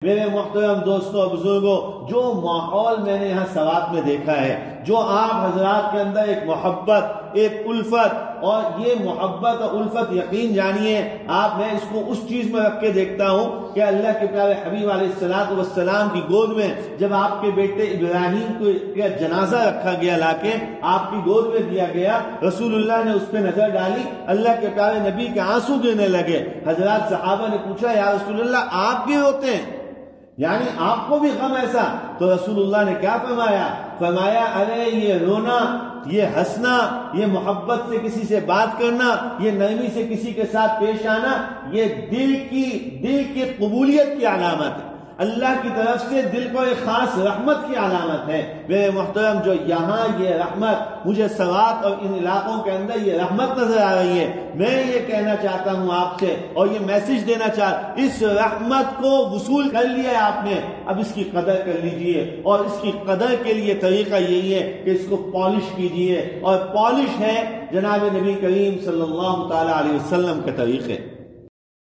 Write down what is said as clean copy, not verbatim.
میرے محترم دوستوں اور بزرگوں، جو ماحول میں نے یہاں سوات میں دیکھا ہے، جو آپ حضرات کے اندر ایک محبت، ایک الفت، اور یہ محبت اور الفت یقین جانیے میں اس کو اس چیز میں رکھ کے دیکھتا ہوں کہ اللہ کے پیارے حبیب علیہ الصلوۃ والسلام کی گود میں جب آپ کے بیٹے ابراہیم کو جنازہ رکھا گیا، لا کے آپ کی گود میں دیا گیا، رسول اللہ نے اس پہ نظر ڈالی، اللہ کے پیارے نبی کے آنسو گرنے لگے۔ حضرات صحابہ نے پوچھا، یا رسول اللہ آپ بھی روتے ہیں، یعنی آپ کو بھی غم ایسا؟ تو رسول اللہ نے کیا فرمایا، ارے یہ رونا، یہ ہنسنا، یہ محبت سے کسی سے بات کرنا، یہ نرمی سے کسی کے ساتھ پیش آنا، یہ دل کی قبولیت کی علامت ہے، اللہ کی طرف سے دل کو ایک خاص رحمت کی علامت ہے۔ میرے محترم، جو یہاں یہ رحمت مجھے سوات اور ان علاقوں کے اندر یہ رحمت نظر آ رہی ہے، میں یہ کہنا چاہتا ہوں آپ سے اور یہ میسج دینا چاہتا، اس رحمت کو وصول کر لیا آپ نے، اب اس کی قدر کر لیجئے، اور اس کی قدر کے لیے طریقہ یہی ہے کہ اس کو پالش کیجئے، اور پالش ہے جناب نبی کریم صلی اللہ تعالی علیہ وسلم کے طریقے۔